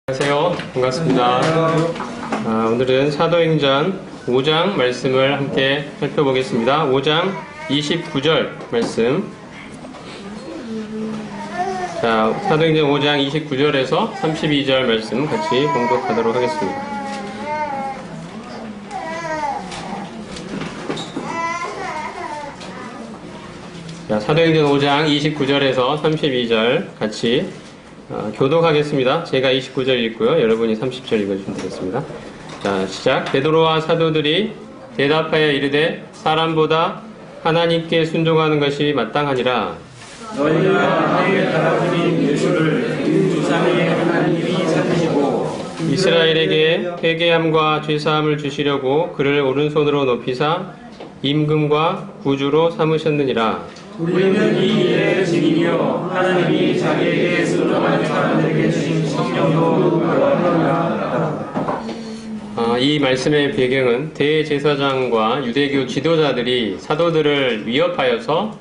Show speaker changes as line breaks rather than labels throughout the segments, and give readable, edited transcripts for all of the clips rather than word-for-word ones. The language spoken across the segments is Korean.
안녕하세요. 반갑습니다. 오늘은 사도행전 5장 말씀을 함께 살펴보겠습니다. 5장 29절 말씀. 자, 사도행전 5장 29절에서 32절 말씀 같이 봉독하도록 하겠습니다. 자, 사도행전 5장 29절에서 32절 같이 교독하겠습니다. 제가 29절 읽고요. 여러분이 30절 읽어주시면 되겠습니다. 자, 시작. 베드로와 사도들이 대답하여 이르되 사람보다 하나님께 순종하는 것이 마땅하니라.
너희가 하나님의 따라주신 예수를 조상의 하나님이 살리시고
이스라엘에게 회개함과 죄사함을 주시려고 그를 오른손으로 높이사 임금과 구주로 삼으셨느니라.
우리는 이 일의 증인이요 하나님이 자기에게 순종하는 사람들에게 주신 성령도 바라보라.
이 말씀의 배경은 대제사장과 유대교 지도자들이 사도들을 위협하여서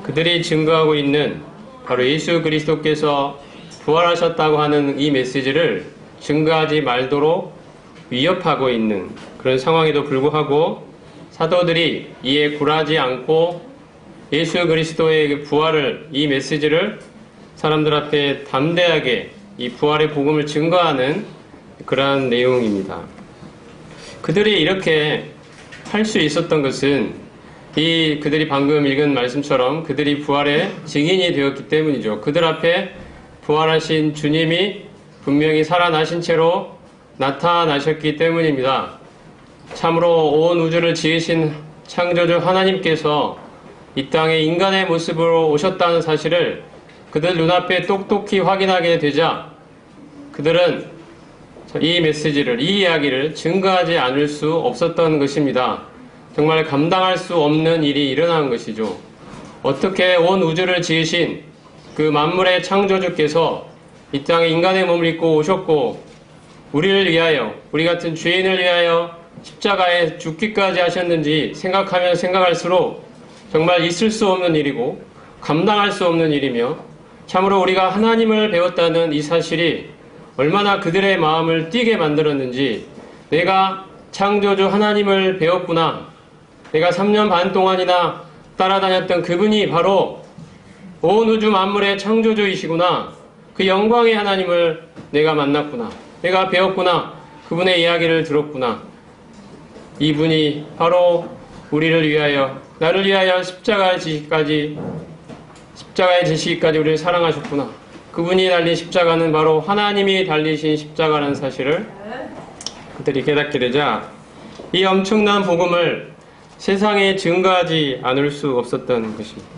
그들이 증거하고 있는 바로 예수 그리스도께서 부활하셨다고 하는 이 메시지를 증거하지 말도록 위협하고 있는 그런 상황에도 불구하고 사도들이 이에 굴하지 않고 예수 그리스도의 부활을, 이 메시지를 사람들 앞에 담대하게 이 부활의 복음을 증거하는 그러한 내용입니다. 그들이 이렇게 할 수 있었던 것은 그들이 방금 읽은 말씀처럼 그들이 부활의 증인이 되었기 때문이죠. 그들 앞에 부활하신 주님이 분명히 살아나신 채로 나타나셨기 때문입니다. 참으로 온 우주를 지으신 창조주 하나님께서 이 땅에 인간의 모습으로 오셨다는 사실을 그들 눈앞에 똑똑히 확인하게 되자 그들은 이 메시지를, 이 이야기를 증거하지 않을 수 없었던 것입니다. 정말 감당할 수 없는 일이 일어난 것이죠. 어떻게 온 우주를 지으신 그 만물의 창조주께서 이 땅에 인간의 몸을 입고 오셨고 우리를 위하여, 우리 같은 죄인을 위하여 십자가에 죽기까지 하셨는지 생각하면 생각할수록 정말 있을 수 없는 일이고 감당할 수 없는 일이며 참으로 우리가 하나님을 배웠다는 이 사실이 얼마나 그들의 마음을 뛰게 만들었는지 내가 창조주 하나님을 배웠구나. 내가 3년 반 동안이나 따라다녔던 그분이 바로 온 우주 만물의 창조주이시구나. 그 영광의 하나님을 내가 만났구나. 내가 배웠구나. 그분의 이야기를 들었구나. 이분이 바로 우리를 위하여, 나를 위하여 십자가에 지시기까지 우리를 사랑하셨구나. 그분이 달린 십자가는 바로 하나님이 달리신 십자가라는 사실을 그들이 깨닫게 되자 이 엄청난 복음을 세상에 증거하지 않을 수 없었던 것입니다.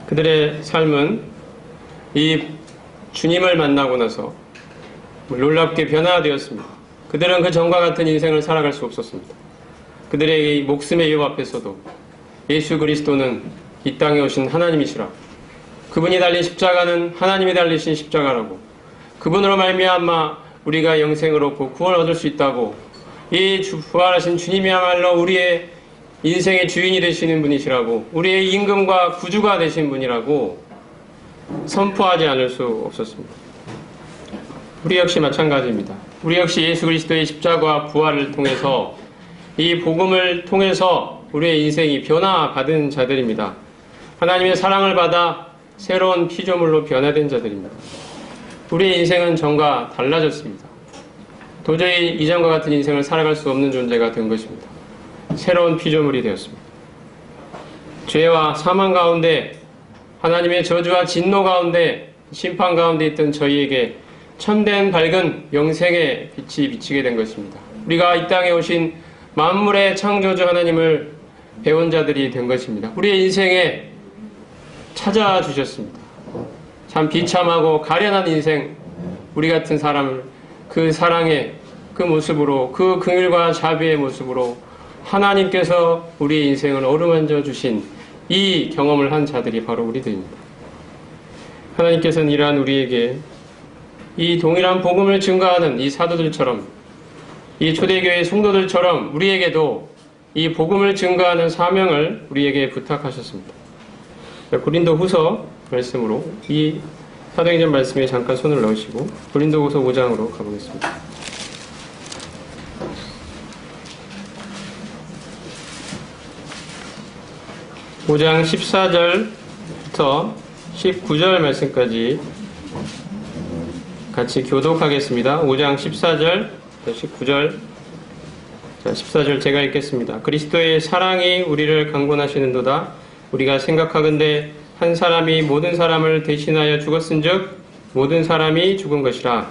그들의 삶은 이 주님을 만나고 나서 놀랍게 변화되었습니다. 그들은 그 전과 같은 인생을 살아갈 수 없었습니다. 그들의 이 목숨의 위협 앞에서도 예수 그리스도는 이 땅에 오신 하나님이시라. 그분이 달린 십자가는 하나님이 달리신 십자가라고. 그분으로 말미암아 우리가 영생을 얻고 구원을 얻을 수 있다고. 이 부활하신 주님이야말로 우리의 인생의 주인이 되시는 분이시라고. 우리의 임금과 구주가 되신 분이라고 선포하지 않을 수 없었습니다. 우리 역시 마찬가지입니다. 우리 역시 예수 그리스도의 십자가와 부활을 통해서 이 복음을 통해서 우리의 인생이 변화받은 자들입니다. 하나님의 사랑을 받아 새로운 피조물로 변화된 자들입니다. 우리의 인생은 전과 달라졌습니다. 도저히 이전과 같은 인생을 살아갈 수 없는 존재가 된 것입니다. 새로운 피조물이 되었습니다. 죄와 사망 가운데 하나님의 저주와 진노 가운데 심판 가운데 있던 저희에게 참된 밝은 영생의 빛이 비치게 된 것입니다. 우리가 이 땅에 오신 만물의 창조주 하나님을 배운 자들이 된 것입니다. 우리의 인생에 찾아주셨습니다. 참 비참하고 가련한 인생, 우리 같은 사람을 그 사랑의 그 모습으로, 그 긍휼과 자비의 모습으로 하나님께서 우리의 인생을 어루만져 주신 이 경험을 한 자들이 바로 우리들입니다. 하나님께서는 이러한 우리에게 이 동일한 복음을 증거하는 이 사도들처럼, 이 초대교회 성도들처럼 우리에게도 이 복음을 증거하는 사명을 우리에게 부탁하셨습니다. 고린도 후서 말씀으로 이 사도행전 말씀에 잠깐 손을 넣으시고 고린도후서 5장으로 가보겠습니다. 5장 14절부터 19절 말씀까지 같이 교독하겠습니다. 5장 14절, 19절. 자, 14절 제가 읽겠습니다. 그리스도의 사랑이 우리를 강권하시는도다. 우리가 생각하건대 한 사람이 모든 사람을 대신하여 죽었은즉 모든 사람이 죽은 것이라.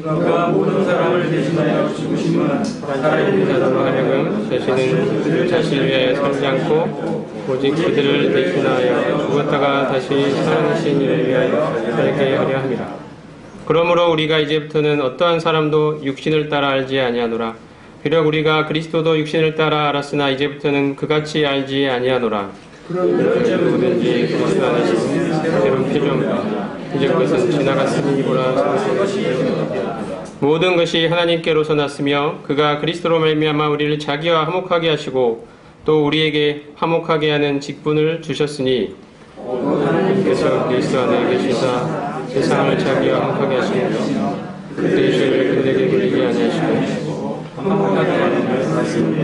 그가 모든 사람을 대신하여 죽으심은 살아있는 자로
하려면 자신은 자신을 위하여 살지 않고 오직 그들을 대신하여 죽었다가 다시 살아나신 이를 위하여 살게 하려 함이라. 그러므로 우리가 이제부터는 어떠한 사람도 육신을 따라 알지 아니하노라. 비록 우리가 그리스도도 육신을 따라 알았으나 이제부터는 그같이 알지 아니하노라. 그런즉 누구든지 그리스도 안에 있으면 새로운 피조물이라. 이제 그것은 지나갔으니보라. 모든 것이 하나님께로서 났으며 그가 그리스도로 말미암아 우리를 자기와 화목하게 하시고 또 우리에게 화목하게 하는 직분을 주셨으니 하나님께서 그리스도 안에 계시사 세상을 자기와 화목하게 하시며 그들의 죄를 그들에게 물리게 아니하시고 화목하게 하는 말씀을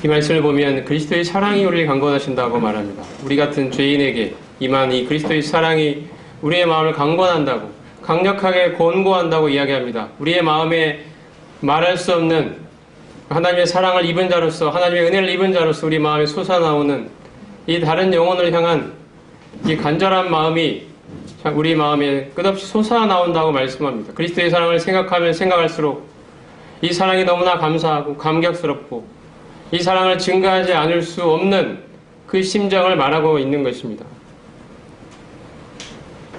이 말씀을 보면 그리스도의 사랑이 우리를 강권하신다고 말합니다. 우리 같은 죄인에게 임한 이 그리스도의 사랑이 우리의 마음을 강권한다고, 강력하게 권고한다고 이야기합니다. 우리의 마음에 말할 수 없는 하나님의 사랑을 입은 자로서, 하나님의 은혜를 입은 자로서 우리 마음에 솟아나오는 이 다른 영혼을 향한 이 간절한 마음이 우리 마음에 끝없이 솟아나온다고 말씀합니다. 그리스도의 사랑을 생각하면 생각할수록 이 사랑이 너무나 감사하고 감격스럽고 이 사랑을 증가하지 않을 수 없는 그 심정을 말하고 있는 것입니다.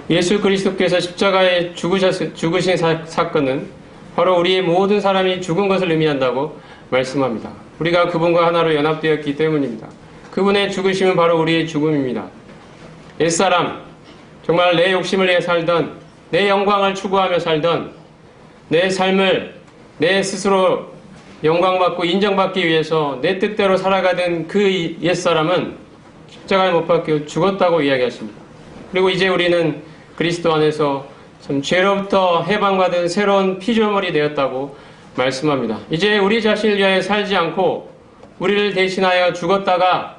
예수 그리스도께서 십자가에 죽으신 사건은 바로 우리의 모든 사람이 죽은 것을 의미한다고 말씀합니다. 우리가 그분과 하나로 연합되었기 때문입니다. 그분의 죽으심은 바로 우리의 죽음입니다. 옛사람, 정말 내 욕심을 위해 살던, 내 영광을 추구하며 살던, 내 삶을 내 스스로 영광받고 인정받기 위해서 내 뜻대로 살아가던 그 옛사람은 십자가에 못 박혀 죽었다고 이야기하십니다. 그리고 이제 우리는 그리스도 안에서 참 죄로부터 해방받은 새로운 피조물이 되었다고 말씀합니다. 이제 우리 자신을 위하여 살지 않고 우리를 대신하여 죽었다가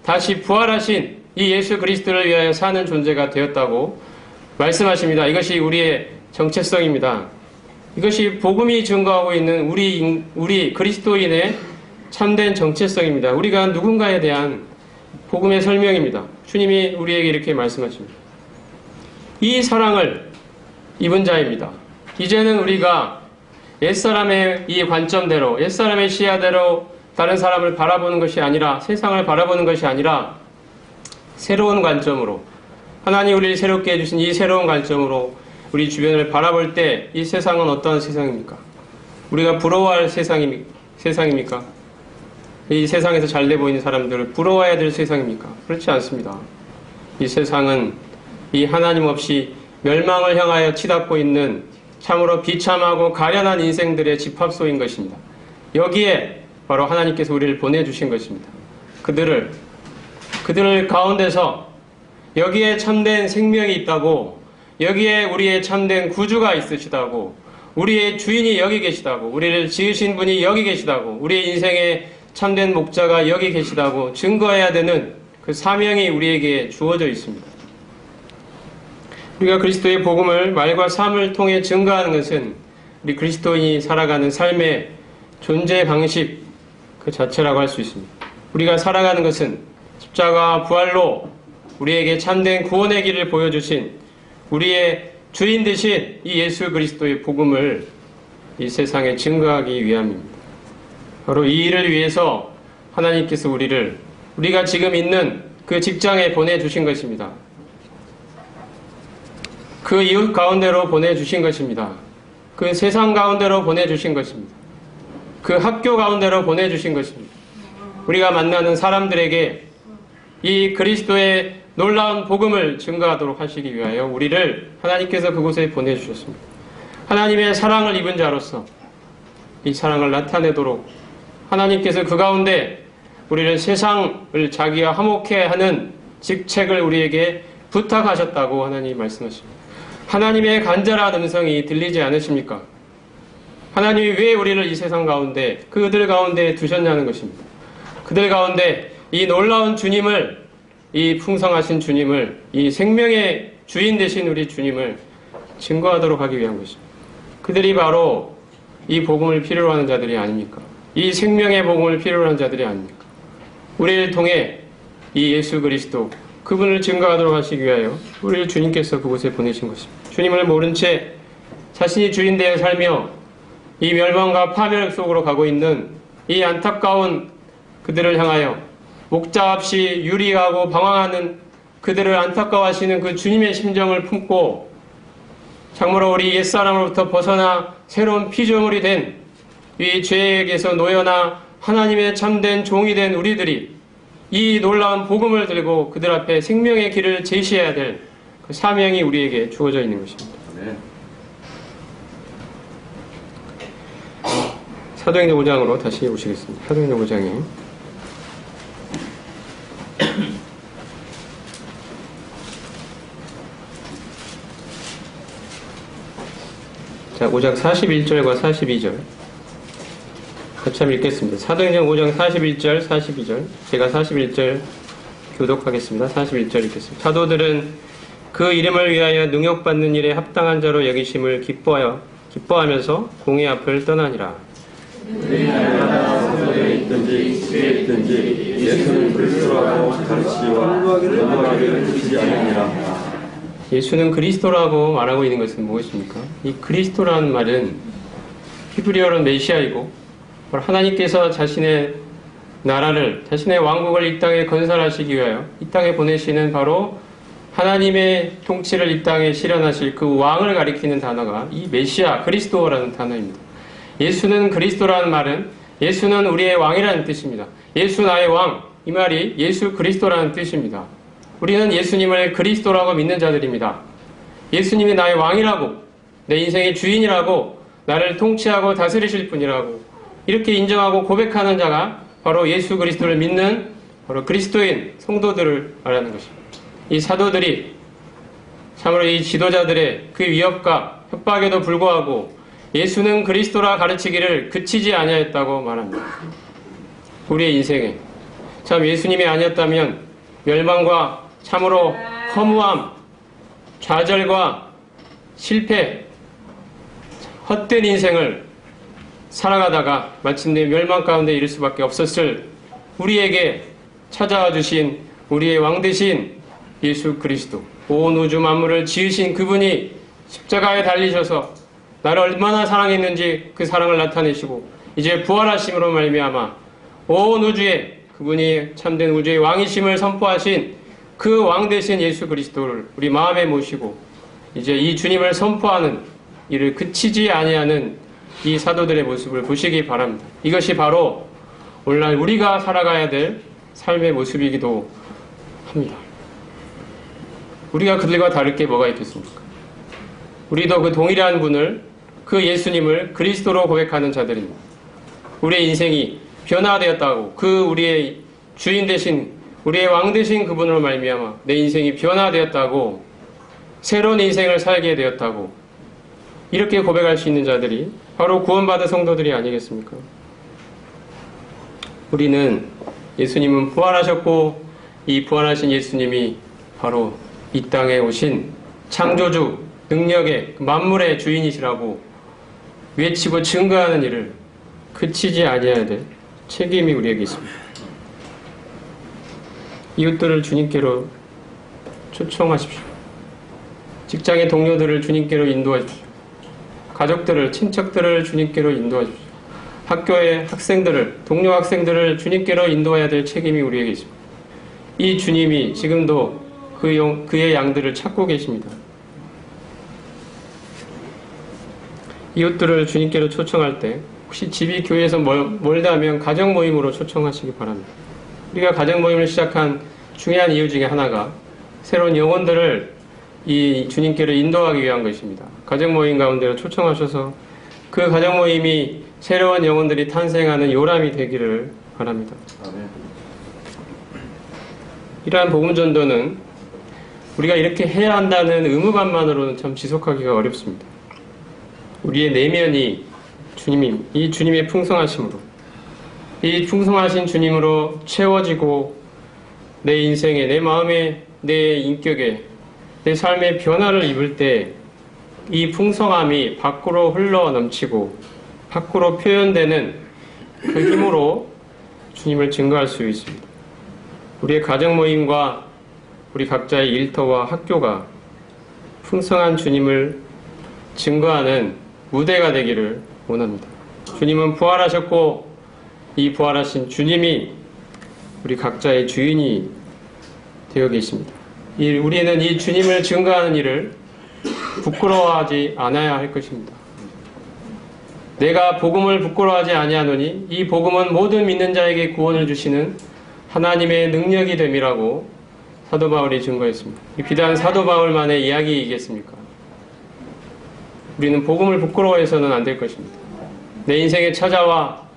다시 부활하신 이 예수 그리스도를 위하여 사는 존재가 되었다고 말씀하십니다. 이것이 우리의 정체성입니다. 이것이 복음이 증거하고 있는 우리 그리스도인의 참된 정체성입니다. 우리가 누군가에 대한 복음의 설명입니다. 주님이 우리에게 이렇게 말씀하십니다. 이 사랑을 입은 자입니다. 이제는 우리가 옛사람의 이 관점대로, 옛사람의 시야대로 다른 사람을 바라보는 것이 아니라, 세상을 바라보는 것이 아니라 새로운 관점으로, 하나님 우리를 새롭게 해주신 이 새로운 관점으로 우리 주변을 바라볼 때 이 세상은 어떠한 세상입니까? 우리가 부러워할 세상입니까? 이 세상에서 잘돼 보이는 사람들을 부러워해야 될 세상입니까? 그렇지 않습니다. 이 세상은 이 하나님 없이 멸망을 향하여 치닫고 있는 참으로 비참하고 가련한 인생들의 집합소인 것입니다. 여기에 바로 하나님께서 우리를 보내주신 것입니다. 그들을 가운데서 여기에 참된 생명이 있다고, 여기에 우리의 참된 구주가 있으시다고, 우리의 주인이 여기 계시다고, 우리를 지으신 분이 여기 계시다고, 우리의 인생의 참된 목자가 여기 계시다고 증거해야 되는 그 사명이 우리에게 주어져 있습니다. 우리가 그리스도의 복음을 말과 삶을 통해 증거하는 것은 우리 그리스도인이 살아가는 삶의 존재 방식 그 자체라고 할 수 있습니다. 우리가 살아가는 것은 십자가와 부활로 우리에게 참된 구원의 길을 보여주신 우리의 주인 되신 이 예수 그리스도의 복음을 이 세상에 증거하기 위함입니다. 바로 이 일을 위해서 하나님께서 우리가 지금 있는 그 직장에 보내주신 것입니다. 그 이웃 가운데로 보내주신 것입니다. 그 세상 가운데로 보내주신 것입니다. 그 학교 가운데로 보내주신 것입니다. 우리가 만나는 사람들에게 이 그리스도의 놀라운 복음을 증거하도록 하시기 위하여 우리를 하나님께서 그곳에 보내주셨습니다. 하나님의 사랑을 입은 자로서 이 사랑을 나타내도록 하나님께서 그 가운데 우리를 세상을 자기와 화목해 하는 직책을 우리에게 부탁하셨다고 하나님 말씀하십니다. 하나님의 간절한 음성이 들리지 않으십니까? 하나님이 왜 우리를 이 세상 가운데 그들 가운데 두셨냐는 것입니다. 그들 가운데 이 놀라운 주님을, 이 풍성하신 주님을, 이 생명의 주인 되신 우리 주님을 증거하도록 하기 위한 것입니다. 그들이 바로 이 복음을 필요로 하는 자들이 아닙니까? 이 생명의 복음을 필요로 하는 자들이 아닙니까? 우리를 통해 이 예수 그리스도 그분을 증거하도록 하시기 위하여 우리를 주님께서 그곳에 보내신 것입니다. 주님을 모른 채 자신이 주인 되어 살며 이 멸망과 파멸 속으로 가고 있는 이 안타까운 그들을 향하여 목자 없이 유리하고 방황하는 그들을 안타까워하시는 그 주님의 심정을 품고 참으로 우리 옛사람으로부터 벗어나 새로운 피조물이 된 이 죄에게서 놓여나 하나님의 참된 종이 된 우리들이 이 놀라운 복음을 들고 그들 앞에 생명의 길을 제시해야 될 그 사명이 우리에게 주어져 있는 것입니다.
네.
사도행전 5장으로 다시 오시겠습니다. 사도행전 5장에 자, 5장 41절과 42절 같이 한번 읽겠습니다. 사도행전 5장 41절, 42절 제가 41절 교독하겠습니다. 41절 읽겠습니다. 사도들은 그 이름을 위하여 능욕받는 일에 합당한 자로 여기심을 기뻐하면서 공의 앞을 떠나니라.
우리나라 성도에 있든지 집에 있든지 예수는 그리스도라고 가르치기와 넘어가기를 주지 않으니라.
예수는 그리스도라고 말하고 있는 것은 무엇입니까? 이 그리스도라는 말은 히브리어로 메시아이고 하나님께서 자신의 나라를, 자신의 왕국을 이 땅에 건설하시기 위하여 이 땅에 보내시는 바로 하나님의 통치를 이 땅에 실현하실 그 왕을 가리키는 단어가 이 메시아, 그리스도라는 단어입니다. 예수는 그리스도라는 말은 예수는 우리의 왕이라는 뜻입니다. 예수 나의 왕, 이 말이 예수 그리스도라는 뜻입니다. 우리는 예수님을 그리스도라고 믿는 자들입니다. 예수님이 나의 왕이라고, 내 인생의 주인이라고, 나를 통치하고 다스리실 분이라고 이렇게 인정하고 고백하는 자가 바로 예수 그리스도를 믿는 바로 그리스도인 성도들을 말하는 것입니다. 이 사도들이 참으로 이 지도자들의 그 위협과 협박에도 불구하고 예수는 그리스도라 가르치기를 그치지 아니하였다고 말합니다. 우리의 인생에 참 예수님이 아니었다면 멸망과 참으로 허무함, 좌절과 실패, 헛된 인생을 살아가다가 마침내 멸망 가운데 이를 수밖에 없었을 우리에게 찾아와 주신 우리의 왕 되신 예수 그리스도, 온 우주 만물을 지으신 그분이 십자가에 달리셔서 나를 얼마나 사랑했는지 그 사랑을 나타내시고 이제 부활하심으로 말미암아 온 우주에 그분이 참된 우주의 왕이심을 선포하신 그 왕 되신 예수 그리스도를 우리 마음에 모시고 이제 이 주님을 선포하는 이를 그치지 아니하는 이 사도들의 모습을 보시기 바랍니다. 이것이 바로 오늘날 우리가 살아가야 될 삶의 모습이기도 합니다. 우리가 그들과 다를 게 뭐가 있겠습니까? 우리도 그 동일한 분을, 그 예수님을 그리스도로 고백하는 자들입니다. 우리의 인생이 변화되었다고, 그 우리의 주인 되신, 우리의 왕 되신 그분으로 말미암아 내 인생이 변화되었다고, 새로운 인생을 살게 되었다고 이렇게 고백할 수 있는 자들이 바로 구원받은 성도들이 아니겠습니까? 우리는 예수님은 부활하셨고 이 부활하신 예수님이 바로 이 땅에 오신 창조주, 능력의 만물의 주인이시라고 외치고 증거하는 일을 그치지 아니해야 될 책임이 우리에게 있습니다. 이웃들을 주님께로 초청하십시오. 직장의 동료들을 주님께로 인도하십시오. 가족들을, 친척들을 주님께로 인도하십시오. 학교의 학생들을, 동료 학생들을 주님께로 인도해야 될 책임이 우리에게 있습니다. 이 주님이 지금도 그의 양들을 찾고 계십니다. 이웃들을 주님께로 초청할 때 혹시 집이 교회에서 멀다면 가정 모임으로 초청하시기 바랍니다. 우리가 가정 모임을 시작한 중요한 이유 중에 하나가 새로운 영혼들을 이 주님께로 인도하기 위한 것입니다. 가정 모임 가운데로 초청하셔서 그 가정 모임이 새로운 영혼들이 탄생하는 요람이 되기를 바랍니다.
아멘.
이러한 복음 전도는 우리가 이렇게 해야 한다는 의무감만으로는 참 지속하기가 어렵습니다. 우리의 내면이 이 주님의 풍성하심으로, 이 풍성하신 주님으로 채워지고 내 인생에, 내 마음에, 내 인격에, 내 삶의 변화를 입을 때 이 풍성함이 밖으로 흘러 넘치고 밖으로 표현되는 그 힘으로 주님을 증거할 수 있습니다. 우리의 가정 모임과 우리 각자의 일터와 학교가 풍성한 주님을 증거하는 무대가 되기를 원합니다. 주님은 부활하셨고 이 부활하신 주님이 우리 각자의 주인이 되어 계십니다. 우리는 이 주님을 증거하는 일을 부끄러워하지 않아야 할 것입니다. 내가 복음을 부끄러워하지 아니하노니 이 복음은 모든 믿는 자에게 구원을 주시는 하나님의 능력이 됨이라고 사도 바울이 증거했습니다. 비단 사도 바울만의 이야기이겠습니까? 우리는 복음을 부끄러워해서는 안 될 것입니다. 내 인생에 찾아와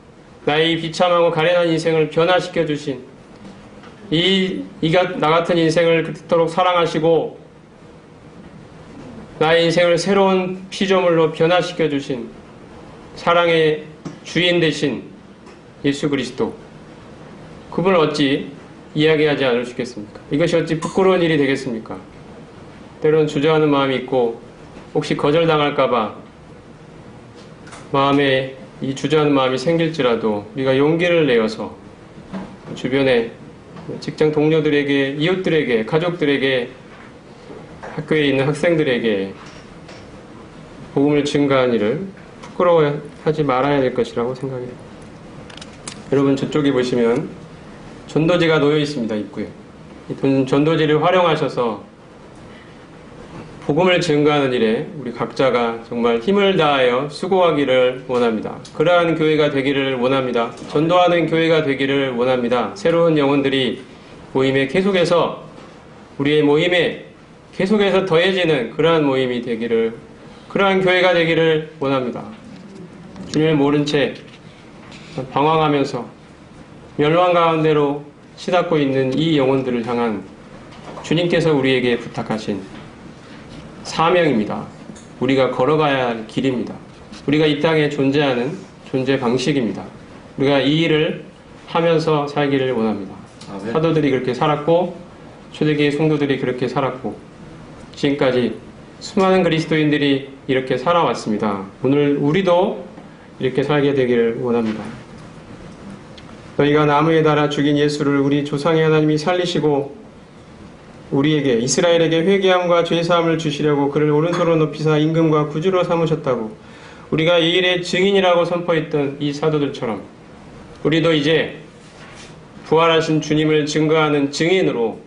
나의 비참하고 가련한 인생을 변화시켜 주신 나 같은 인생을 그토록 사랑하시고 나의 인생을 새로운 피조물로 변화시켜 주신 사랑의 주인 되신 예수 그리스도, 그분을 어찌 이야기하지 않을 수 있겠습니까? 이것이 어찌 부끄러운 일이 되겠습니까? 때로는 주저하는 마음이 있고 혹시 거절당할까봐 마음에 이 주저하는 마음이 생길지라도 우리가 용기를 내어서 주변에 직장 동료들에게, 이웃들에게, 가족들에게, 학교에 있는 학생들에게 복음을 증거한 일을 부끄러워하지 말아야 될 것이라고 생각해요. 여러분, 저쪽에 보시면 전도지가 놓여 있습니다. 입구에. 이 전도지를 활용하셔서 복음을 증거하는 일에 우리 각자가 정말 힘을 다하여 수고하기를 원합니다. 그러한 교회가 되기를 원합니다. 전도하는 교회가 되기를 원합니다. 새로운 영혼들이 모임에 계속해서, 우리의 모임에 계속해서 더해지는 그러한 모임이 되기를, 그러한 교회가 되기를 원합니다. 주님을 모른 채 방황하면서 멸망 가운데로 치닫고 있는 이 영혼들을 향한 주님께서 우리에게 부탁하신 사명입니다. 우리가 걸어가야 할 길입니다. 우리가 이 땅에 존재하는 존재 방식입니다. 우리가 이 일을 하면서 살기를 원합니다. 사도들이 그렇게 살았고 초대기의 성도들이 그렇게 살았고 지금까지 수많은 그리스도인들이 이렇게 살아왔습니다. 오늘 우리도 이렇게 살게 되기를 원합니다. 너희가 나무에 달아 죽인 예수를 우리 조상의 하나님이 살리시고 우리에게, 이스라엘에게 회개함과 죄사함을 주시려고 그를 오른손으로 높이사 임금과 구주로 삼으셨다고 우리가 이 일의 증인이라고 선포했던 이 사도들처럼 우리도 이제 부활하신 주님을 증거하는 증인으로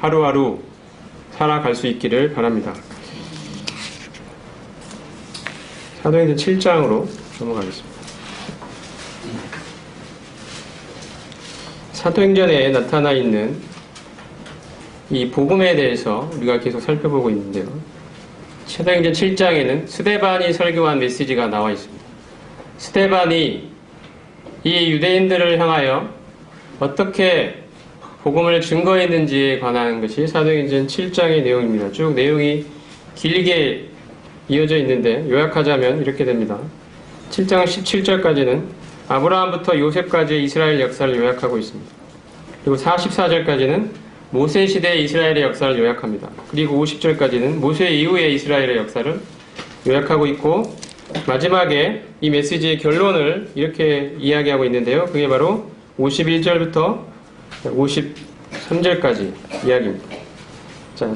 하루하루 살아갈 수 있기를 바랍니다. 사도행전 7장으로 넘어가겠습니다. 사도행전에 나타나 있는 이 복음에 대해서 우리가 계속 살펴보고 있는데요. 사도행전 7장에는 스데반이 설교한 메시지가 나와 있습니다. 스데반이 이 유대인들을 향하여 어떻게 복음을 증거했는지에 관한 것이 사도행전 7장의 내용입니다. 쭉 내용이 길게 이어져 있는데 요약하자면 이렇게 됩니다. 7장 17절까지는 아브라함부터 요셉까지의 이스라엘 역사를 요약하고 있습니다. 그리고 44절까지는 모세 시대의 이스라엘의 역사를 요약합니다. 그리고 50절까지는 모세 이후의 이스라엘의 역사를 요약하고 있고 마지막에 이 메시지의 결론을 이렇게 이야기하고 있는데요. 그게 바로 51절부터 53절까지 이야기입니다. 자,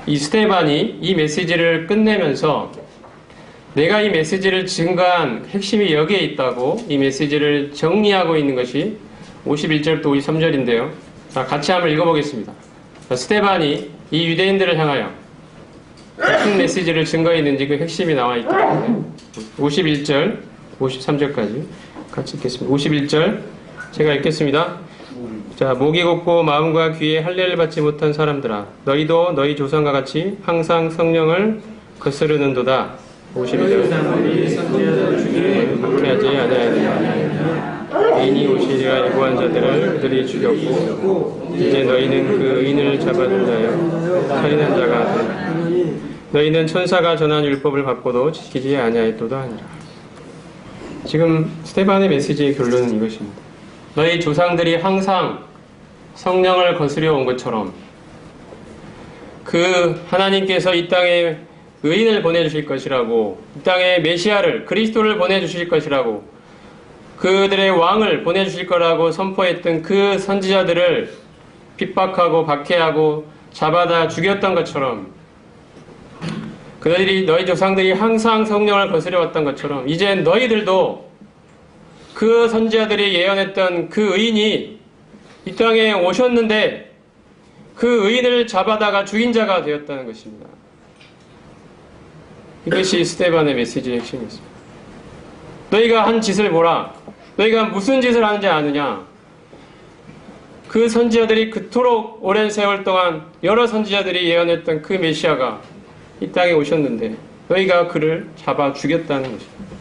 이 스데반이 이 메시지를 끝내면서 내가 이 메시지를 증거한 핵심이 여기에 있다고 이 메시지를 정리하고 있는 것이 51절부터 53절인데요. 자, 같이 한번 읽어보겠습니다. 자, 스데반이 이 유대인들을 향하여 무슨 메시지를 증거했는지 그 핵심이 나와 있기 때문에 51절, 53절까지 같이 읽겠습니다. 51절 제가 읽겠습니다. 자, 목이 곱고 마음과 귀에 할례를 받지 못한 사람들아, 너희도 너희 조상과 같이 항상 성령을 거스르는도다. 52절 박해하지 아니하였느냐. 의인이 오시리라 예고한 자들을 그들이 죽였고 이제 너희는 그 의인을 잡아줄 자여 살인한 자가 되라. 너희는 천사가 전한 율법을 받고도 지키지 아니하였도다 하니라. 지금 스데반의 메시지의 결론은 이것입니다. 너희 조상들이 항상 성령을 거스려 온 것처럼 그 하나님께서 이 땅에 의인을 보내주실 것이라고, 이 땅에 메시아를, 그리스도를 보내주실 것이라고, 그들의 왕을 보내주실 거라고 선포했던 그 선지자들을 핍박하고 박해하고 잡아다 죽였던 것처럼, 너희 조상들이 항상 성령을 거스려 왔던 것처럼 이제 너희들도 그 선지자들이 예언했던 그 의인이 이 땅에 오셨는데 그 의인을 잡아다가 죽인 자가 되었다는 것입니다. 이것이 스데반의 메시지의 핵심이었습니다. 너희가 한 짓을 보라. 너희가 무슨 짓을 하는지 아느냐. 그 선지자들이 그토록 오랜 세월 동안 여러 선지자들이 예언했던 그 메시아가 이 땅에 오셨는데 너희가 그를 잡아 죽였다는 것입니다.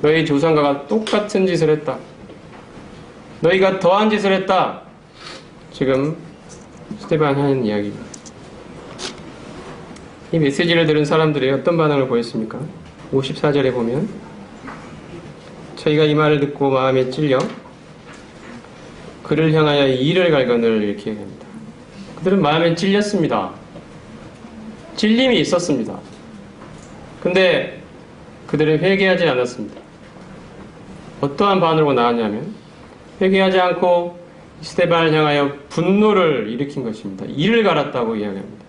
너희 조상과 똑같은 짓을 했다. 너희가 더한 짓을 했다. 지금 스데반이 하는 이야기입니다. 이 메시지를 들은 사람들이 어떤 반응을 보였습니까? 54절에 보면 저희가 이 말을 듣고 마음에 찔려 그를 향하여 이를 갈거늘 이렇게 얘기합니다. 그들은 마음에 찔렸습니다. 찔림이 있었습니다. 근데 그들은 회개하지 않았습니다. 어떠한 반응으로 나왔냐면 회개하지 않고 스데반을 향하여 분노를 일으킨 것입니다. 이를 갈았다고 이야기합니다.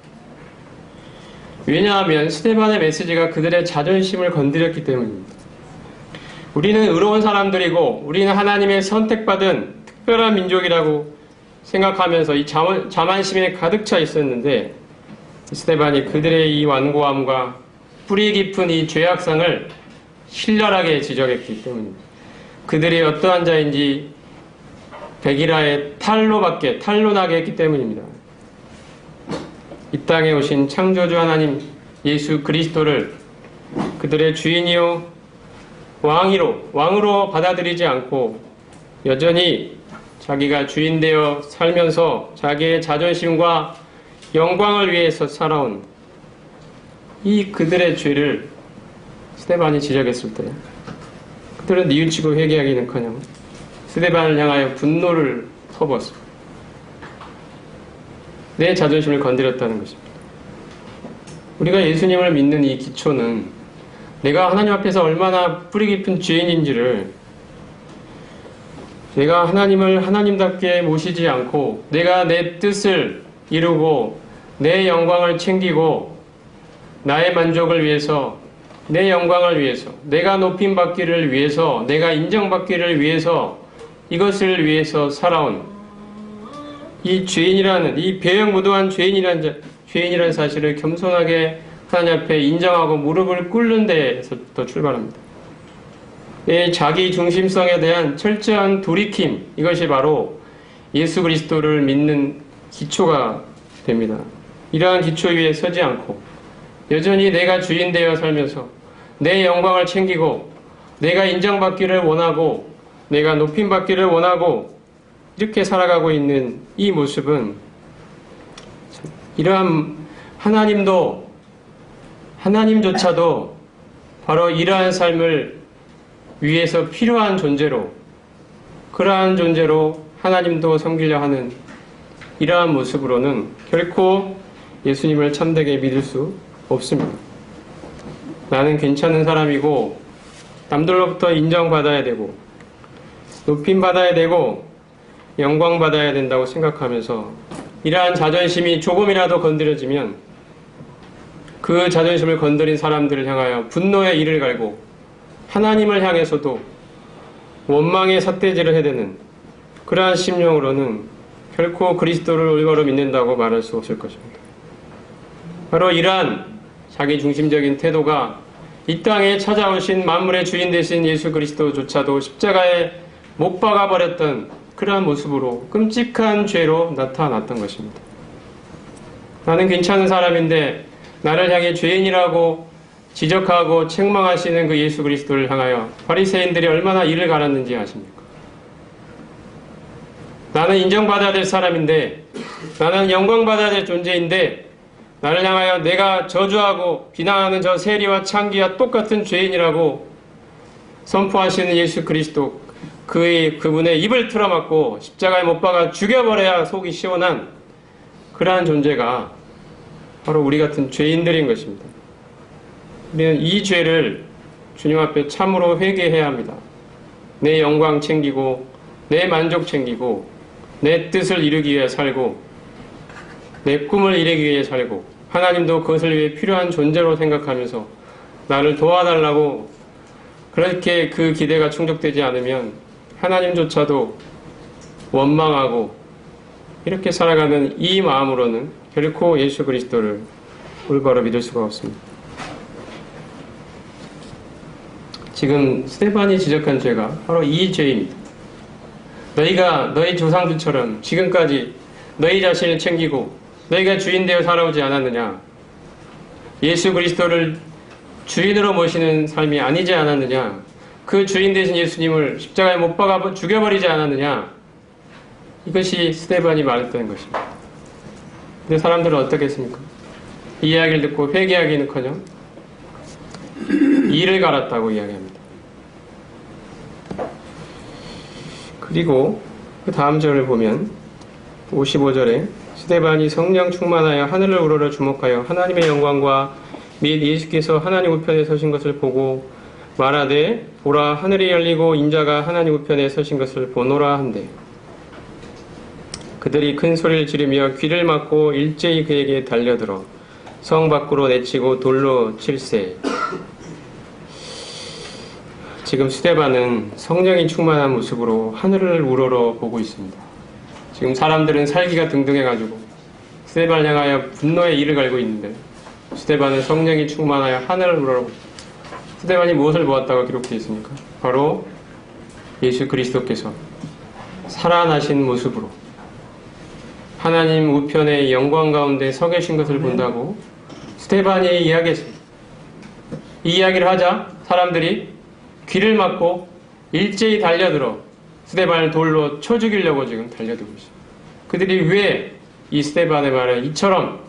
왜냐하면 스데반의 메시지가 그들의 자존심을 건드렸기 때문입니다. 우리는 의로운 사람들이고 우리는 하나님의 선택받은 특별한 민족이라고 생각하면서 이 자만심에 가득 차 있었는데 스데반이 그들의 이 완고함과 뿌리 깊은 이 죄악성을 신랄하게 지적했기 때문입니다. 그들이 어떠한 자인지 백일하의 탄로 나게 했기 때문입니다. 이 땅에 오신 창조주 하나님 예수 그리스도를 그들의 주인이요 왕으로 받아들이지 않고 여전히 자기가 주인 되어 살면서 자기의 자존심과 영광을 위해서 살아온 이 그들의 죄를 스데반이 지적했을 때 그들은 뉘우치고 회개하기는커녕 스데반을 향하여 분노를 퍼부었습니다. 내 자존심을 건드렸다는 것입니다. 우리가 예수님을 믿는 이 기초는 내가 하나님 앞에서 얼마나 뿌리 깊은 죄인인지를, 내가 하나님을 하나님답게 모시지 않고 내가 내 뜻을 이루고 내 영광을 챙기고 나의 만족을 위해서, 내 영광을 위해서, 내가 높임받기를 위해서, 내가 인정받기를 위해서, 이것을 위해서 살아온 이 죄인이라는, 이 배역무도한 죄인이라는 사실을 겸손하게 하나님 앞에 인정하고 무릎을 꿇는 데에서부터 출발합니다. 이 자기 중심성에 대한 철저한 돌이킴, 이것이 바로 예수 그리스도를 믿는 기초가 됩니다. 이러한 기초 위에 서지 않고 여전히 내가 주인 되어 살면서 내 영광을 챙기고 내가 인정받기를 원하고 내가 높임받기를 원하고 이렇게 살아가고 있는 이 모습은 이러한 하나님조차도 바로 이러한 삶을 위해서 필요한 존재로, 그러한 존재로 하나님도 섬기려 하는 이러한 모습으로는 결코 예수님을 참되게 믿을 수 없습니다. 나는 괜찮은 사람이고 남들로부터 인정받아야 되고 높임받아야 되고 영광받아야 된다고 생각하면서 이러한 자존심이 조금이라도 건드려지면 그 자존심을 건드린 사람들을 향하여 분노의 이를 갈고 하나님을 향해서도 원망의 삿대질을 해대는 그러한 심령으로는 결코 그리스도를 올바로 믿는다고 말할 수 없을 것입니다. 바로 이러한 자기중심적인 태도가 이 땅에 찾아오신 만물의 주인 되신 예수 그리스도조차도 십자가에 못 박아버렸던 그러한 모습으로 끔찍한 죄로 나타났던 것입니다. 나는 괜찮은 사람인데 나를 향해 죄인이라고 지적하고 책망하시는 그 예수 그리스도를 향하여 바리새인들이 얼마나 이를 갈았는지 아십니까? 나는 인정받아야 될 사람인데, 나는 영광받아야 될 존재인데, 나를 향하여 내가 저주하고 비난하는 저 세리와 창기와 똑같은 죄인이라고 선포하시는 예수 그리스도, 그분의 입을 틀어막고 십자가에 못 박아 죽여버려야 속이 시원한 그러한 존재가 바로 우리 같은 죄인들인 것입니다. 우리는 이 죄를 주님 앞에 참으로 회개해야 합니다. 내 영광 챙기고, 내 만족 챙기고, 내 뜻을 이루기 위해 살고, 내 꿈을 이루기 위해 살고, 하나님도 그것을 위해 필요한 존재로 생각하면서 나를 도와달라고, 그렇게 그 기대가 충족되지 않으면 하나님조차도 원망하고 이렇게 살아가는 이 마음으로는 결코 예수 그리스도를 올바로 믿을 수가 없습니다. 지금 스데반이 지적한 죄가 바로 이 죄입니다. 너희가 너희 조상들처럼 지금까지 너희 자신을 챙기고 너희가 주인 되어 살아오지 않았느냐? 예수 그리스도를 주인으로 모시는 삶이 아니지 않았느냐? 그 주인 되신 예수님을 십자가에 못 박아 죽여버리지 않았느냐? 이것이 스데반이 말했던 것입니다. 근데 사람들은 어떻게 했습니까? 이 이야기를 듣고 회개하기는커녕 이를 갈았다고 이야기합니다. 그리고 그 다음 절을 보면 55절에 스데반이 성령 충만하여 하늘을 우러러 주목하여 하나님의 영광과 및 예수께서 하나님 우편에 서신 것을 보고 말하되 보라 하늘이 열리고 인자가 하나님 우편에 서신 것을 보노라 한대. 그들이 큰 소리를 지르며 귀를 막고 일제히 그에게 달려들어 성 밖으로 내치고 돌로 칠세. 지금 스데반은 성령이 충만한 모습으로 하늘을 우러러 보고 있습니다. 지금 사람들은 살기가 등등해가지고 스데반을 향하여 분노의 이를 갈고 있는데 스데반은 성령이 충만하여 하늘을 우러러 보고 있습니다. 스데반이 무엇을 보았다고 기록되어 있습니까? 바로 예수 그리스도께서 살아나신 모습으로 하나님 우편의 영광 가운데 서 계신 것을 본다고 스데반이 이야기했습니다. 이 이야기를 하자 사람들이 귀를 막고 일제히 달려들어 스데반을 돌로 쳐 죽이려고 지금 달려들고 있습니다. 그들이 왜 이 스데반의 말에 이처럼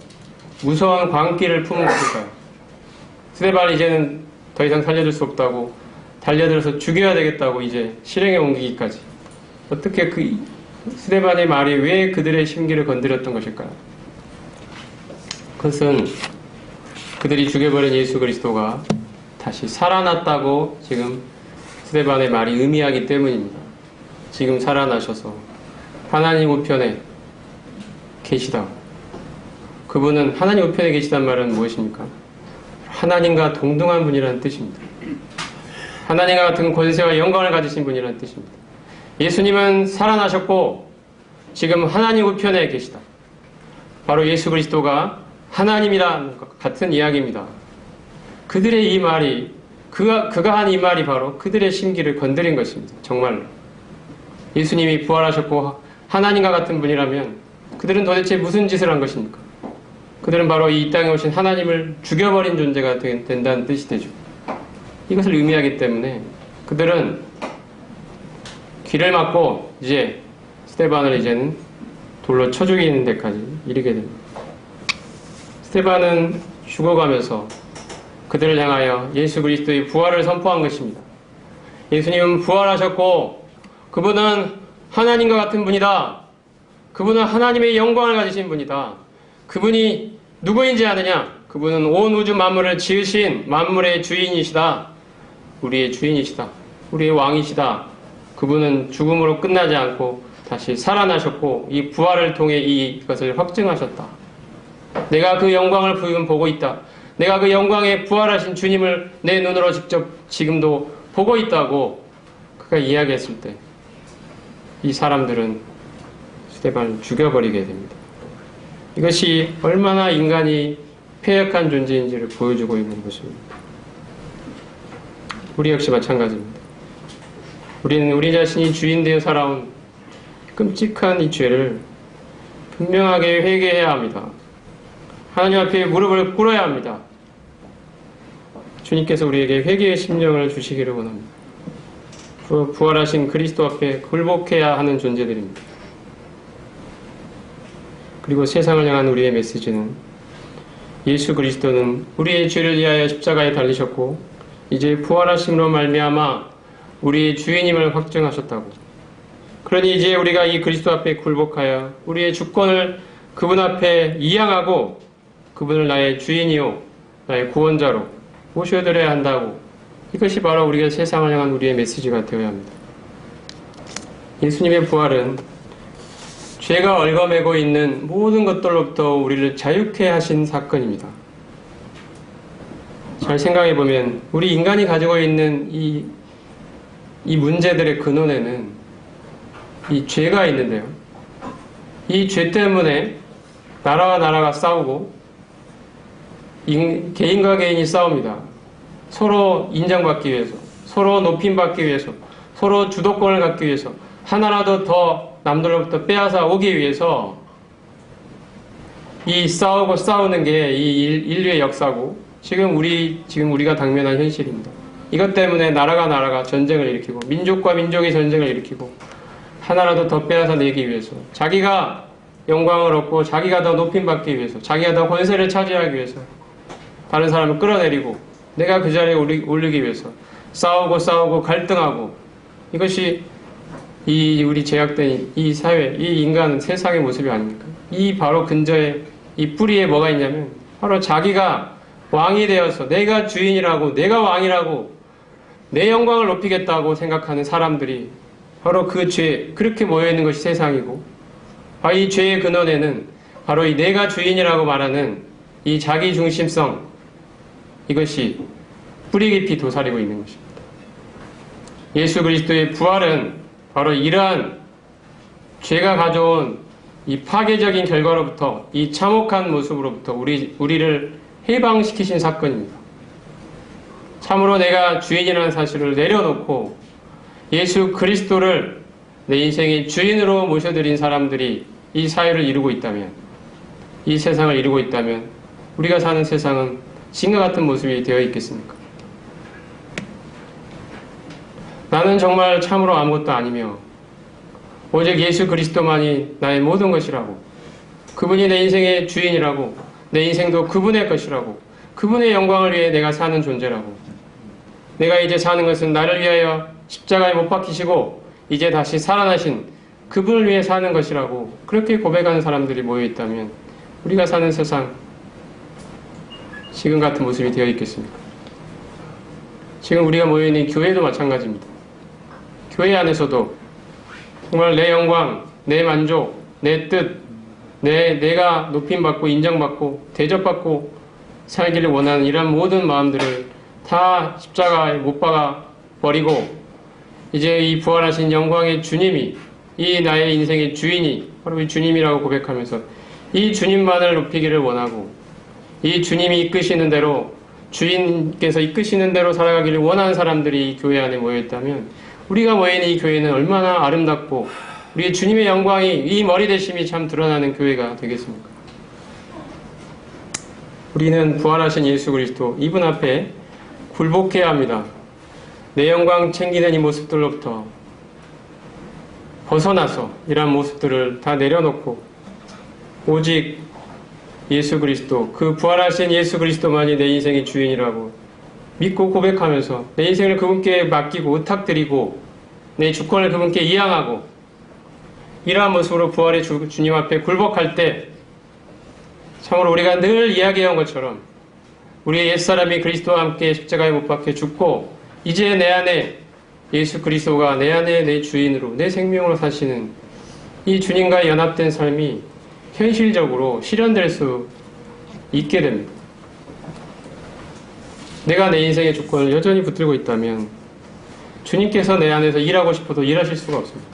무서운 광기를 품은 것일까요? 스데반을 이제는 더 이상 살려줄 수 없다고 달려들어서 죽여야 되겠다고 이제 실행에 옮기기까지. 어떻게 그 스데반의 말이 왜 그들의 심기를 건드렸던 것일까요? 그것은 그들이 죽여버린 예수 그리스도가 다시 살아났다고 지금 스데반의 말이 의미하기 때문입니다. 지금 살아나셔서 하나님 우편에 계시다. 그분은 하나님 우편에 계시단 말은 무엇입니까? 하나님과 동등한 분이라는 뜻입니다. 하나님과 같은 권세와 영광을 가지신 분이라는 뜻입니다. 예수님은 살아나셨고 지금 하나님 우편에 계시다. 바로 예수 그리스도가 하나님이라는 것 같은 이야기입니다. 그들의 이 말이 그가 한 이 말이 바로 그들의 심기를 건드린 것입니다. 정말로. 예수님이 부활하셨고 하나님과 같은 분이라면 그들은 도대체 무슨 짓을 한 것입니까? 그들은 바로 이 땅에 오신 하나님을 죽여버린 존재가 된다는 뜻이 되죠. 이것을 의미하기 때문에 그들은 귀를 막고 이제 스데반을 이제는 돌로 쳐 죽이는 데까지 이르게 됩니다. 스데반은 죽어가면서 그들을 향하여 예수 그리스도의 부활을 선포한 것입니다. 예수님은 부활하셨고 그분은 하나님과 같은 분이다. 그분은 하나님의 영광을 가지신 분이다. 그분이 누구인지 아느냐? 그분은 온 우주 만물을 지으신 만물의 주인이시다. 우리의 주인이시다. 우리의 왕이시다. 그분은 죽음으로 끝나지 않고 다시 살아나셨고 이 부활을 통해 이것을 확증하셨다. 내가 그 영광을 지금 보고 있다. 내가 그 영광에 부활하신 주님을 내 눈으로 직접 지금도 보고 있다고 그가 이야기했을 때 이 사람들은 스데반을 죽여버리게 됩니다. 이것이 얼마나 인간이 패역한 존재인지를 보여주고 있는 것입니다. 우리 역시 마찬가지입니다. 우리는 우리 자신이 주인 되어 살아온 끔찍한 이 죄를 분명하게 회개해야 합니다. 하나님 앞에 무릎을 꿇어야 합니다. 주님께서 우리에게 회개의 심령을 주시기를 원합니다. 부활하신 그리스도 앞에 굴복해야 하는 존재들입니다. 그리고 세상을 향한 우리의 메시지는 예수 그리스도는 우리의 죄를 위하여 십자가에 달리셨고 이제 부활하심으로 말미암아 우리의 주인임을 확증하셨다고. 그러니 이제 우리가 이 그리스도 앞에 굴복하여 우리의 주권을 그분 앞에 이양하고 그분을 나의 주인이요 나의 구원자로 모셔드려야 한다고. 이것이 바로 우리가 세상을 향한 우리의 메시지가 되어야 합니다. 예수님의 부활은 죄가 얽어매고 있는 모든 것들로부터 우리를 자유케 하신 사건입니다. 잘 생각해보면 우리 인간이 가지고 있는 이 문제들의 근원에는 이 죄가 있는데요. 이 죄 때문에 나라와 나라가 싸우고 개인과 개인이 싸웁니다. 서로 인정받기 위해서, 서로 높임받기 위해서, 서로 주도권을 갖기 위해서, 하나라도 더 남들로부터 빼앗아 오기 위해서 이 싸우는 게 이 인류의 역사고 지금 우리가 당면한 현실입니다. 이것 때문에 나라가 전쟁을 일으키고 민족과 민족이 전쟁을 일으키고 하나라도 더 빼앗아 내기 위해서 자기가 영광을 얻고 자기가 더 높임받기 위해서 자기가 더 권세를 차지하기 위해서 다른 사람을 끌어내리고 내가 그 자리에 오르기 위해서 싸우고 갈등하고 이것이 우리 제약된 이 사회, 이 인간 세상의 모습이 아닙니까? 이 바로 근저에 이 뿌리에 뭐가 있냐면 바로 자기가 왕이 되어서 내가 주인이라고 내가 왕이라고 내 영광을 높이겠다고 생각하는 사람들이 바로 그 죄, 그렇게 모여있는 것이 세상이고 이 죄의 근원에는 바로 이 내가 주인이라고 말하는 이 자기중심성 이것이 뿌리 깊이 도사리고 있는 것입니다. 예수 그리스도의 부활은 바로 이러한 죄가 가져온 이 파괴적인 결과로부터 이 참혹한 모습으로부터 우리를 해방시키신 사건입니다. 참으로 내가 주인이라는 사실을 내려놓고 예수 그리스도를 내 인생의 주인으로 모셔드린 사람들이 이 사회를 이루고 있다면, 이 세상을 이루고 있다면 우리가 사는 세상은 지금과 같은 모습이 되어 있겠습니까? 나는 정말 참으로 아무것도 아니며 오직 예수 그리스도만이 나의 모든 것이라고, 그분이 내 인생의 주인이라고, 내 인생도 그분의 것이라고, 그분의 영광을 위해 내가 사는 존재라고, 내가 이제 사는 것은 나를 위하여 십자가에 못 박히시고 이제 다시 살아나신 그분을 위해 사는 것이라고 그렇게 고백하는 사람들이 모여있다면 우리가 사는 세상 지금 같은 모습이 되어 있겠습니까? 지금 우리가 모여있는 교회도 마찬가지입니다. 교회 안에서도 정말 내 영광, 내 만족, 내 뜻, 내가 높임받고 인정받고 대접받고 살기를 원하는 이런 모든 마음들을 다 십자가에 못 박아 버리고 이제 이 부활하신 영광의 주님이 이 나의 인생의 주인이 바로 이 주님이라고 고백하면서 이 주님만을 높이기를 원하고 이 주님이 이끄시는 대로 주인께서 이끄시는 대로 살아가기를 원하는 사람들이 이 교회 안에 모여있다면 우리가 모여있는 이 교회는 얼마나 아름답고 우리 주님의 영광이 이 머리 대심이 참 드러나는 교회가 되겠습니까? 우리는 부활하신 예수 그리스도 이분 앞에 굴복해야 합니다. 내 영광 챙기는 이 모습들로부터 벗어나서 이러한 모습들을 다 내려놓고 오직 예수 그리스도, 그 부활하신 예수 그리스도만이 내 인생의 주인이라고 믿고 고백하면서 내 인생을 그분께 맡기고 의탁드리고 내 주권을 그분께 이양하고 이러한 모습으로 부활의 주님 앞에 굴복할 때 참으로 우리가 늘 이야기해온 것처럼 우리의 옛사람이 그리스도와 함께 십자가에 못 박혀 죽고 이제 내 안에 예수 그리스도가 내 안에 내 주인으로 내 생명으로 사시는 이 주님과 연합된 삶이 현실적으로 실현될 수 있게 됩니다. 내가 내 인생의 주권을 여전히 붙들고 있다면 주님께서 내 안에서 일하고 싶어도 일하실 수가 없습니다.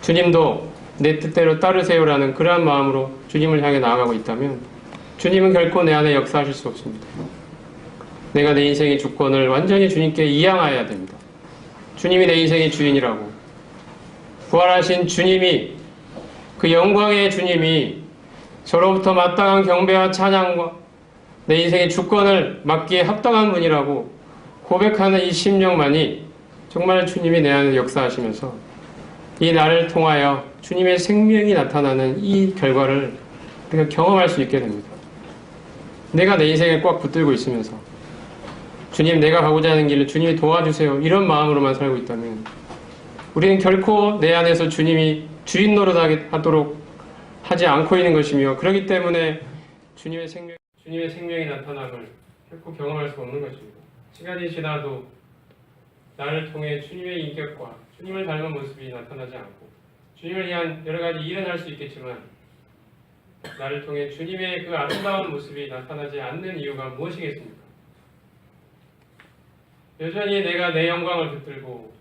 주님도 내 뜻대로 따르세요라는 그러한 마음으로 주님을 향해 나아가고 있다면 주님은 결코 내 안에 역사하실 수 없습니다. 내가 내 인생의 주권을 완전히 주님께 이양해야 됩니다. 주님이 내 인생의 주인이라고, 부활하신 주님이, 그 영광의 주님이 저로부터 마땅한 경배와 찬양과 내 인생의 주권을 맡기에 합당한 분이라고 고백하는 이 심령만이 정말 주님이 내 안에 역사하시면서 이 나를 통하여 주님의 생명이 나타나는 이 결과를 우리가 경험할 수 있게 됩니다. 내가 내 인생에 꽉 붙들고 있으면서 주님, 내가 가고자 하는 길을 주님이 도와주세요, 이런 마음으로만 살고 있다면 우리는 결코 내 안에서 주님이 주인 노릇하도록 하지 않고 있는 것이며, 그렇기 때문에 주님의 생명이 나타남을 결코 경험할 수 없는 것입니다. 시간이 지나도 나를 통해 주님의 인격과 주님을 닮은 모습이 나타나지 않고 주님을 위한 여러 가지 일은 할 수 있겠지만 나를 통해 주님의 그 아름다운 모습이 나타나지 않는 이유가 무엇이겠습니까? 여전히 내가 내 영광을 붙들고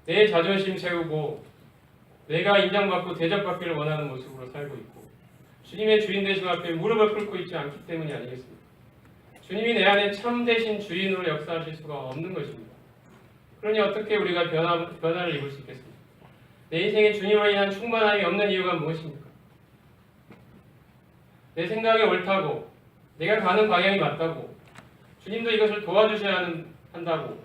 내 자존심 세우고 내가 인정받고 대접받기를 원하는 모습으로 살고 있고 주님의 주인 되심 앞에 무릎을 꿇고 있지 않기 때문이 아니겠습니까? 주님이 내 안에 참되신 주인으로 역사하실 수가 없는 것입니다. 그러니 어떻게 우리가 변화를 입을 수 있겠습니까? 내 인생에 주님으로 인한 충만함이 없는 이유가 무엇입니까? 내 생각이 옳다고, 내가 가는 방향이 맞다고, 주님도 이것을 도와주셔야 한다고,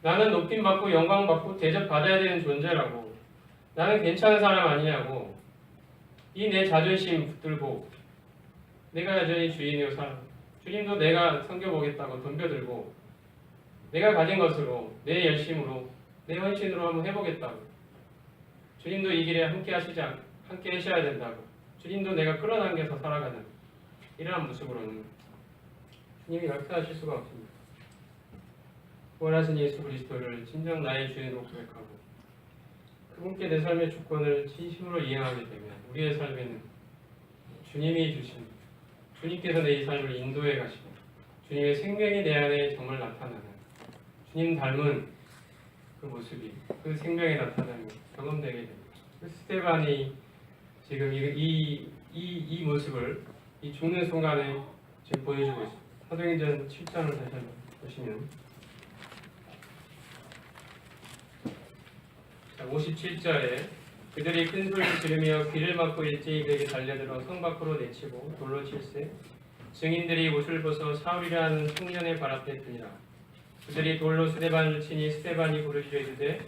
나는 높임받고 영광받고 대접받아야 되는 존재라고, 나는 괜찮은 사람 아니냐고, 이 내 자존심 붙들고 내가 여전히 주인이요 살아, 주님도 내가 섬겨보겠다고 덤벼들고 내가 가진 것으로 내 열심으로 내 헌신으로 한번 해보겠다고, 주님도 이 길에 함께 하셔야 된다고, 주님도 내가 끌어당겨서 살아가는 이러한 모습으로는 주님이 역사하실 수가 없습니다. 구원하신 예수 그리스도를 진정 나의 주인으로 고백하고 그분께 내 삶의 주권을 진심으로 이행하게 되면 우리의 삶에는 주님이 주신, 주님께서 내 이 삶을 인도해 가시고 주님의 생명이 내 안에 정말 나타나는, 주님 닮은 그 모습이, 그 생명에 나타나는 경험되게 됩니다. 스데반이 지금 이 모습을 이 죽는 순간에 지금 보여주고 있습니다. 사도행전 7장을 다시 한번 보시면 57절에 그들이 큰 소리를 지르며 귀를 막고 일제히 그에게 달려들어 성 밖으로 내치고 돌로 칠세 증인들이 옷을 벗어 사울이라는 청년의 발 앞에 드니라. 그들이 돌로 스데반을 치니 스데반이 부르짖어 이르되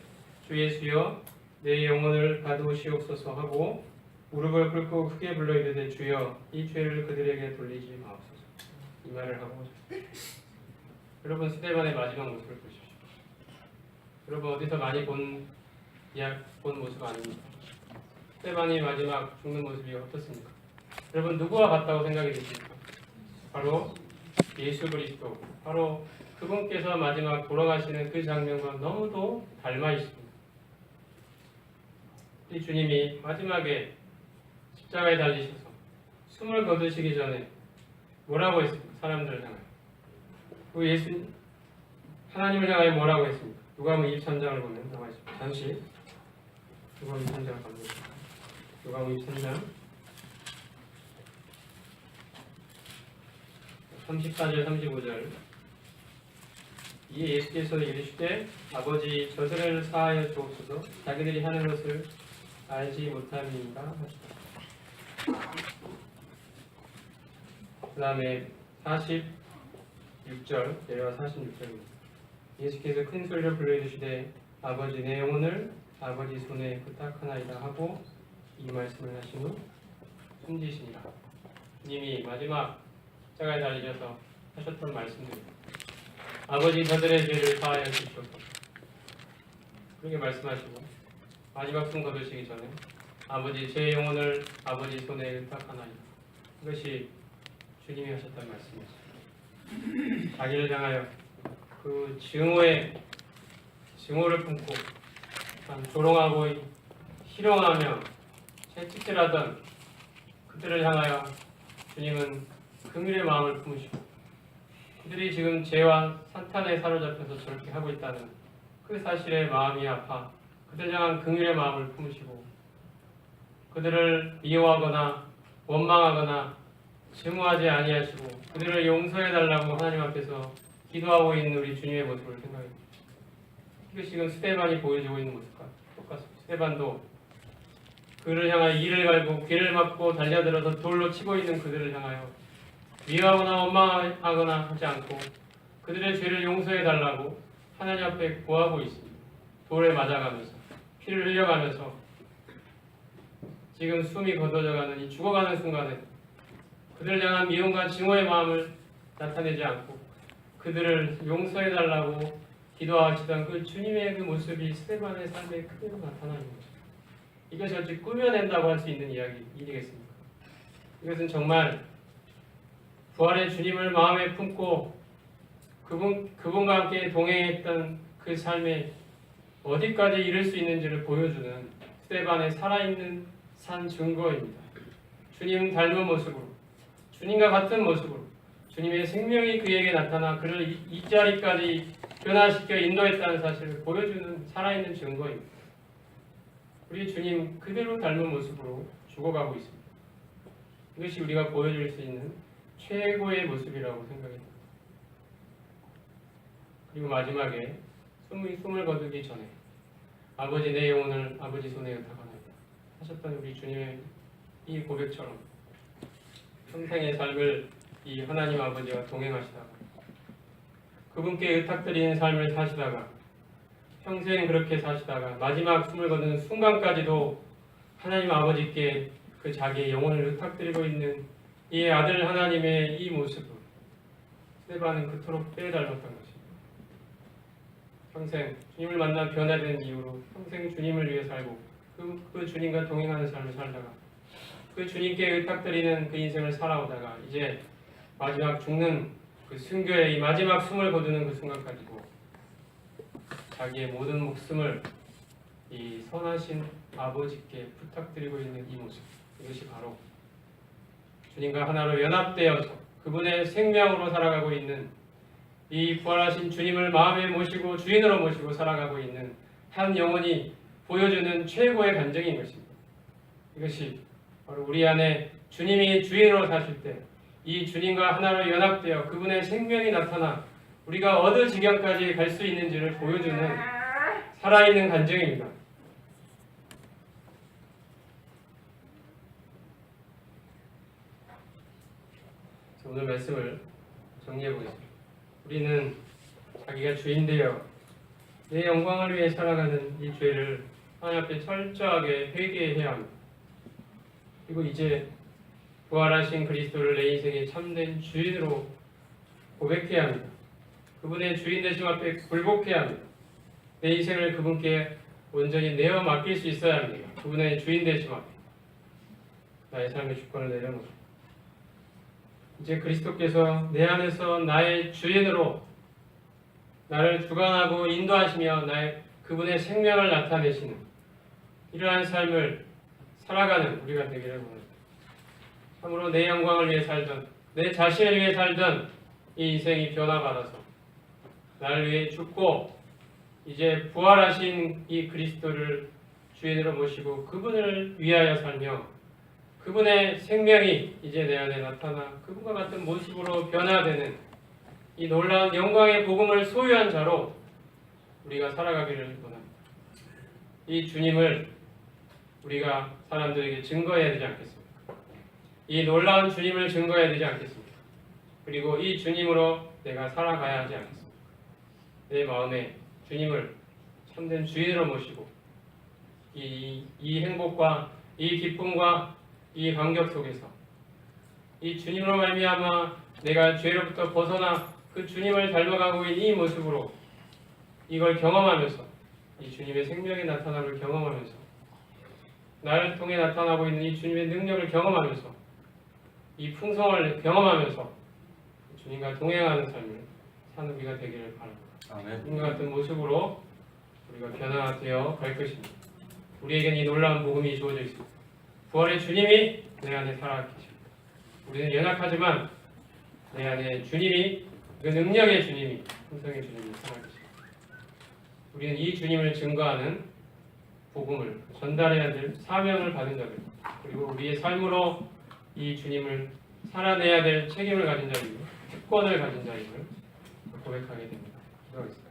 주 예수여 내 영혼을 가두시옵소서 하고 무릎을 꿇고 크게 불러 이르되 주여 이 죄를 그들에게 돌리지 마옵소서. 이 말을 하고 여러분, 스데반의 마지막 모습을 보십시오. 여러분, 어디서 많이 본 모습 아닙니까? 스데반이 마지막 죽는 모습이 어떻습니까? 여러분, 누구와 같다고 생각이 드십니까? 바로 예수 그리스도, 바로 그분께서 마지막 돌아가시는 그 장면과 너무도 닮아 있습니다. 이 주님이 마지막에 십자가에 달리셔서 숨을 거두시기 전에 뭐라고 했습니까? 사람들을 향하여. 그 예수 하나님을 향하여 뭐라고 했습니까? 누가복음 23장을 보면 나와 있습니다. 잠시 누가복음 23장을 갑니다. 누가복음 23장 34절 35절. 이에 예수께서 이르시되 아버지 저들을 사하여 주옵소서, 자기들이 하는 것을 알지 못함이니이다 하시다. 그 다음에 46절 내려와 46절입니다. 예수께서 큰 소리로 불러 이르시되 아버지 내 영혼을 아버지 손에 부탁하나이다 하고 이 말씀을 하신 후 숨지시니라. 주님이 마지막 십자가에 달리셔서 하셨던 말씀들입니다. 아버지 저들의 죄를 사하여 주시옵소서. 그렇게 말씀하시고 마지막 숨 거두시기 전에 아버지 제 영혼을 아버지 손에 의탁하나이다. 이것이 주님이 하셨던 말씀이었습니다. 자기를 향하여 그 증오를 품고 조롱하고 희롱하며 채찍질하던 그들을 향하여 주님은 긍휼의 마음을 품으시고, 그들이 지금 죄와 사탄에 사로잡혀서 저렇게 하고 있다는 그 사실에 마음이 아파 그들 향한 긍휼의 마음을 품으시고, 그들을 미워하거나 원망하거나 증오하지 아니하시고 그들을 용서해달라고 하나님 앞에서 기도하고 있는 우리 주님의 모습을 생각합니다. 이것이 지금 스데반이 보여주고 있는 모습과 똑같습니다. 스데반도 그를 향하여 이를 갈고 귀를 막고 달려들어서 돌로 치고 있는 그들을 향하여 미워하거나 원망하거나 하지 않고 그들의 죄를 용서해달라고 하나님 앞에 구하고 있습니다. 돌에 맞아가면서 피를 흘려가면서 지금 숨이 거둬져가는 이 죽어가는 순간에 그들을 향한 미움과 증오의 마음을 나타내지 않고 그들을 용서해달라고 기도하시던 그 주님의 그 모습이 스데반의 삶에 그대로 나타나는 거죠. 이것이 어찌 꾸며낸다고 할 수 있는 일이겠습니까? 이것은 정말 부활의 주님을 마음에 품고 그분과 함께 동행했던 그 삶에 어디까지 이를 수 있는지를 보여주는 스데반의 살아있는 산 증거입니다. 주님 닮은 모습으로, 주님과 같은 모습으로 주님의 생명이 그에게 나타나 그를 이 자리까지 변화시켜 인도했다는 사실을 보여주는 살아있는 증거입니다. 우리 주님 그대로 닮은 모습으로 죽어가고 있습니다. 이것이 우리가 보여줄 수 있는 최고의 모습이라고 생각합니다. 그리고 마지막에 숨을 거두기 전에 아버지 내 영혼을 아버지 손에 의탁하나이다 하셨던 우리 주님의 이 고백처럼 평생의 삶을 이 하나님 아버지와 동행하시다가 그분께 의탁드리는 삶을 사시다가 평생 그렇게 사시다가 마지막 숨을 거두는 순간까지도 하나님 아버지께 그 자기의 영혼을 의탁드리고 있는 이 아들 하나님의 이 모습을 스데반은 그토록 빼닮았던 것입니다. 평생 주님을 만나 변화된 이후로 평생 주님을 위해 살고 그 주님과 동행하는 삶을 살다가 그 주님께 의탁드리는 그 인생을 살아오다가 이제 마지막 죽는 그 순교의 이 마지막 숨을 거두는 그 순간까지도 자기의 모든 목숨을 이 선하신 아버지께 부탁드리고 있는 이 모습, 이것이 바로 주님과 하나로 연합되어서 그분의 생명으로 살아가고 있는 이 부활하신 주님을 마음에 모시고 주인으로 모시고 살아가고 있는 한 영혼이 보여주는 최고의 간증인 것입니다. 이것이 바로 우리 안에 주님이 주인으로 사실 때 이 주님과 하나로 연합되어 그분의 생명이 나타나 우리가 어느 지경까지 갈 수 있는지를 보여주는 살아있는 간증입니다. 오늘 말씀을 정리해 보겠습니다. 우리는 자기가 주인 되어 내 영광을 위해 살아가는 이 죄를 하나님 앞에 철저하게 회개해야 합니다. 그리고 이제 부활하신 그리스도를 내 인생의 참된 주인으로 고백해야 합니다. 그분의 주인 되심 앞에 굴복해야 합니다. 내 인생을 그분께 온전히 내어 맡길 수 있어야 합니다. 그분의 주인 되심 앞에 나의 삶의 주권을 내려놓고 이제 그리스도께서 내 안에서 나의 주인으로 나를 주관하고 인도하시며 그분의 생명을 나타내시는 이러한 삶을 살아가는 우리가 되기를 원합니다. 참으로 내 영광을 위해 살던 내 자신을 위해 살던 이 인생이 변화받아서 나를 위해 죽고 이제 부활하신 이 그리스도를 주인으로 모시고 그분을 위하여 살며 그분의 생명이 이제 내 안에 나타나 그분과 같은 모습으로 변화되는 이 놀라운 영광의 복음을 소유한 자로 우리가 살아가기를 원합니다. 이 주님을 우리가 사람들에게 증거해야 되지 않겠습니까? 이 놀라운 주님을 증거해야 되지 않겠습니까? 그리고 이 주님으로 내가 살아가야 하지 않겠습니까? 내 마음에 주님을 참된 주인으로 모시고 이 행복과 이 기쁨과 이 감격 속에서 이 주님으로 말미암아 내가 죄로부터 벗어나 그 주님을 닮아가고 있는 이 모습으로 이걸 경험하면서 이 주님의 생명이 나타남을 경험하면서 나를 통해 나타나고 있는 이 주님의 능력을 경험하면서 이 풍성을 경험하면서 주님과 동행하는 삶을 사는 우리가 되기를 바랍니다.
아멘.
주님과 같은 모습으로 우리가 변화되어 갈 것입니다. 우리에게는 이 놀라운 복음이 주어져 있습니다. 부활의 주님이 내 안에 살아 계십니다. 우리는 연약하지만 내 안에 주님이 그 능력의 주님이 풍성의 주님이 살아 계십니다. 우리는 이 주님을 증거하는 복음을 전달해야 될 사명을 받은 자들 그리고 우리의 삶으로 이 주님을 살아내야 될 책임을 가진 자이고 특권을 가진 자임을 고백하게 됩니다. 기도하겠습니다.